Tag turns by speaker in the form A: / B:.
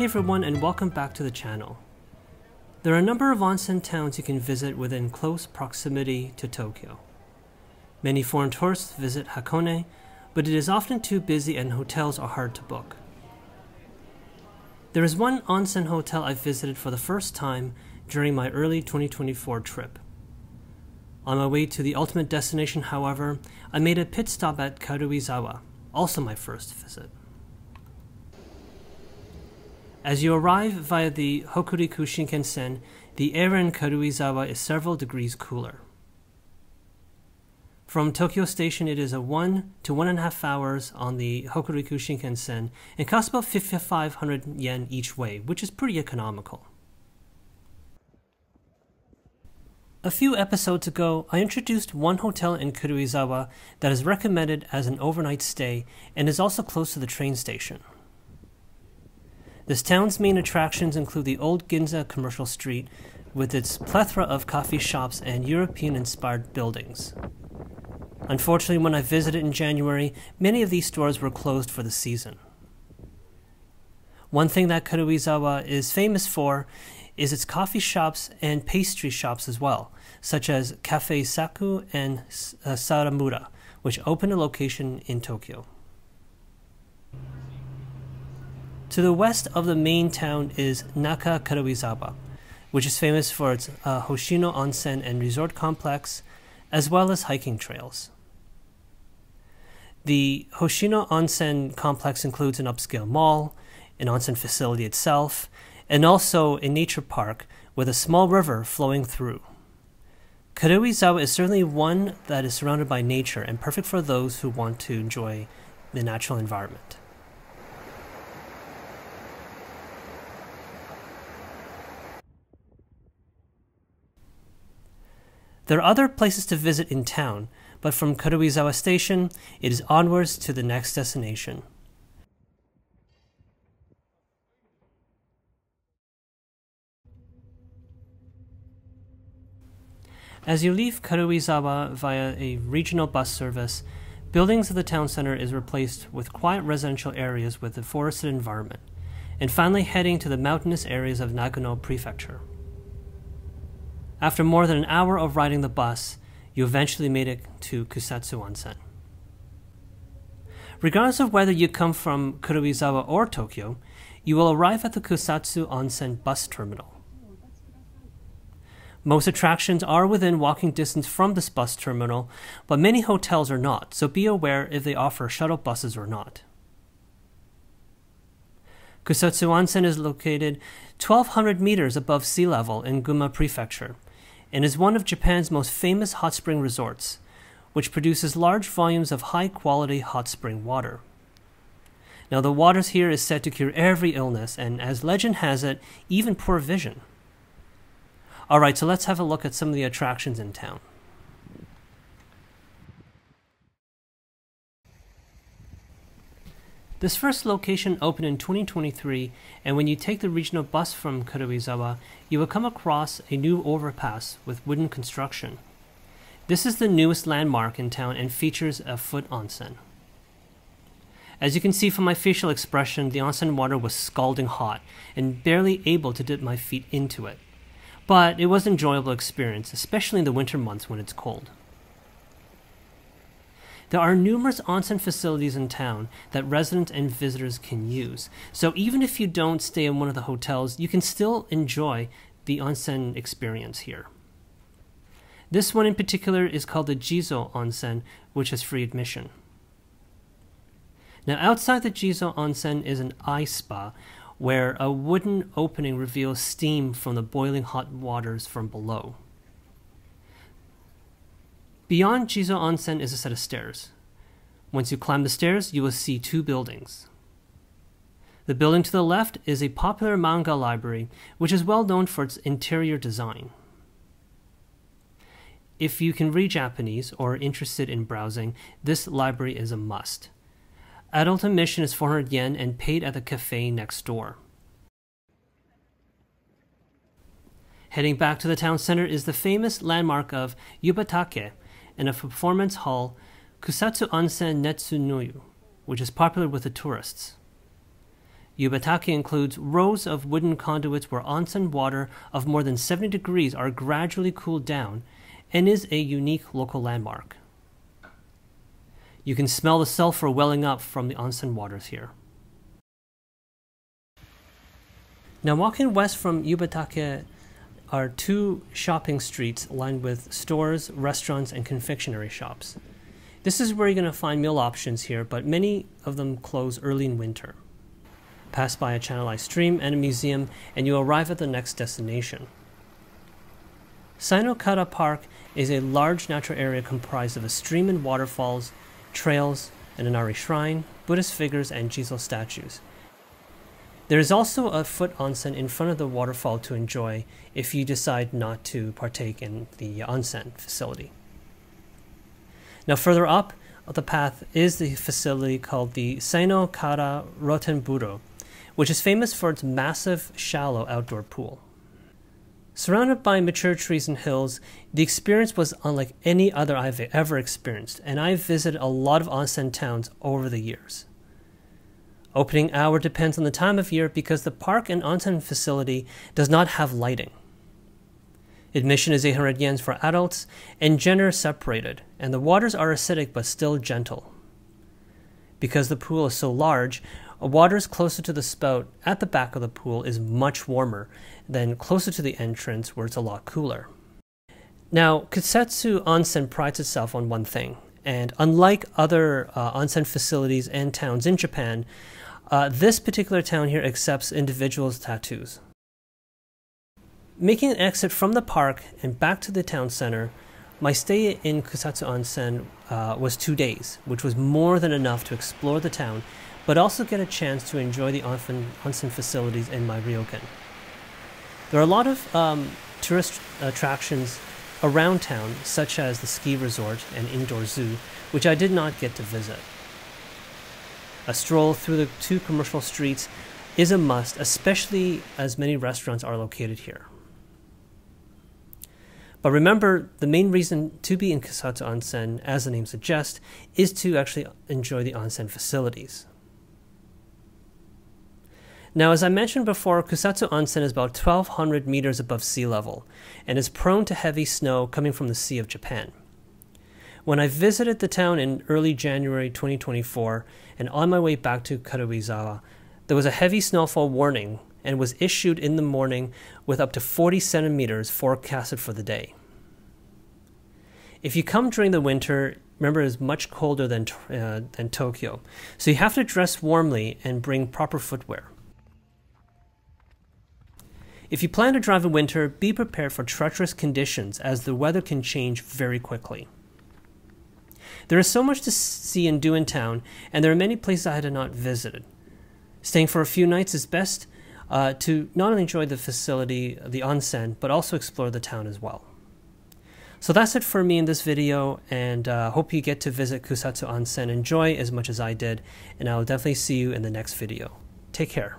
A: everyone and welcome back to the channel. There are a number of onsen towns you can visit within close proximity to Tokyo. Many foreign tourists visit Hakone, but it is often too busy and hotels are hard to book. There is one onsen hotel I visited for the first time during my early 2024 trip. On my way to the ultimate destination, however, I made a pit stop at Karuizawa, also my first visit. As you arrive via the Hokuriku Shinkansen, the air in Karuizawa is several degrees cooler. From Tokyo Station, it is a 1 to 1.5 hours on the Hokuriku Shinkansen and costs about 5,500 yen each way, which is pretty economical. A few episodes ago, I introduced one hotel in Karuizawa that is recommended as an overnight stay and is also close to the train station. This town's main attractions include the old Ginza commercial street with its plethora of coffee shops and European-inspired buildings. Unfortunately, when I visited in January, many of these stores were closed for the season. One thing that Karuizawa is famous for is its coffee shops and pastry shops as well, such as Cafe Saku and Saramura, which opened a location in Tokyo. To the west of the main town is Nakakaraba, which is famous for its Hosino Onsen and resort complex, as well as hiking trails. The Hosino Onsen complex includes an upscale mall, an onsen facility itself, and also a nature park with a small river flowing through. Karuizawa is certainly one that is surrounded by nature and perfect for those who want to enjoy the natural environment. There are other places to visit in town, but from Karuizawa Station, it is onwards to the next destination. As you leave Karuizawa via a regional bus service, buildings of the town center is replaced with quiet residential areas with a forested environment, and finally heading to the mountainous areas of Nagano Prefecture. After more than an hour of riding the bus, you eventually made it to Kusatsu Onsen. Regardless of whether you come from Karuizawa or Tokyo, you will arrive at the Kusatsu Onsen Bus Terminal. Most attractions are within walking distance from this bus terminal, but many hotels are not, so be aware if they offer shuttle buses or not. Kusatsu Onsen is located 1,200 meters above sea level in Gunma Prefecture, and is one of Japan's most famous hot spring resorts, which produces large volumes of high-quality hot spring water. Now, the water here is said to cure every illness, and as legend has it, even poor vision. Alright, so let's have a look at some of the attractions in town. This first location opened in 2023, and when you take the regional bus from Karuizawa, you will come across a new overpass with wooden construction. This is the newest landmark in town and features a foot onsen. As you can see from my facial expression, the onsen water was scalding hot and barely able to dip my feet into it. But it was an enjoyable experience, especially in the winter months when it's cold. There are numerous onsen facilities in town that residents and visitors can use, so even if you don't stay in one of the hotels, you can still enjoy the onsen experience here. This one in particular is called the Jizo Onsen, which has free admission. Now, outside the Jizo Onsen is an ice spa, where a wooden opening reveals steam from the boiling hot waters from below. Beyond Jizo Onsen is a set of stairs. Once you climb the stairs, you will see two buildings. The building to the left is a popular manga library, which is well known for its interior design. If you can read Japanese or are interested in browsing, this library is a must. Adult admission is 400 yen and paid at the cafe next door. Heading back to the town center is the famous landmark of Yubatake, and a performance hall, Kusatsu Onsen Netsunoyu, which is popular with the tourists. Yubatake includes rows of wooden conduits where onsen water of more than 70 degrees are gradually cooled down and is a unique local landmark. You can smell the sulfur welling up from the onsen waters here. Now, walking west from Yubatake are two shopping streets lined with stores, restaurants, and confectionery shops. This is where you're going to find meal options here, but many of them close early in winter. Pass by a channelized stream and a museum, and you'll arrive at the next destination. Nakakaraba Park is a large natural area comprised of a stream and waterfalls, trails, an Inari shrine, Buddhist figures, and Jizo statues. There is also a foot onsen in front of the waterfall to enjoy if you decide not to partake in the onsen facility. Now further up the path is the facility called the Seino Kara Rotenburo, which is famous for its massive, shallow outdoor pool. Surrounded by mature trees and hills, the experience was unlike any other I've ever experienced, and I've visited a lot of onsen towns over the years. Opening hour depends on the time of year because the park and onsen facility does not have lighting. Admission is 800 yen for adults and gender separated, and the waters are acidic but still gentle. Because the pool is so large, waters closer to the spout at the back of the pool is much warmer than closer to the entrance where it's a lot cooler. Now, Kusatsu Onsen prides itself on one thing, and unlike other onsen facilities and towns in Japan, this particular town here accepts individuals' tattoos. Making an exit from the park and back to the town center, my stay in Kusatsu Onsen was 2 days, which was more than enough to explore the town, but also get a chance to enjoy the onsen facilities in my ryokan. There are a lot of tourist attractions around town, such as the ski resort and indoor zoo, which I did not get to visit. A stroll through the two commercial streets is a must, especially as many restaurants are located here. But remember, the main reason to be in Kusatsu Onsen, as the name suggests, is to actually enjoy the onsen facilities. Now, as I mentioned before, Kusatsu Onsen is about 1,200 meters above sea level and is prone to heavy snow coming from the Sea of Japan. When I visited the town in early January 2024 and on my way back to Karuizawa, there was a heavy snowfall warning and was issued in the morning with up to 40 centimeters forecasted for the day. If you come during the winter, remember it is much colder than Tokyo, so you have to dress warmly and bring proper footwear. If you plan to drive in winter, be prepared for treacherous conditions as the weather can change very quickly. There is so much to see and do in town, and there are many places I had not visited. Staying for a few nights is best to not only enjoy the facility, the onsen, but also explore the town as well. So that's it for me in this video, and hope you get to visit Kusatsu Onsen. Enjoy as much as I did, and I will definitely see you in the next video. Take care.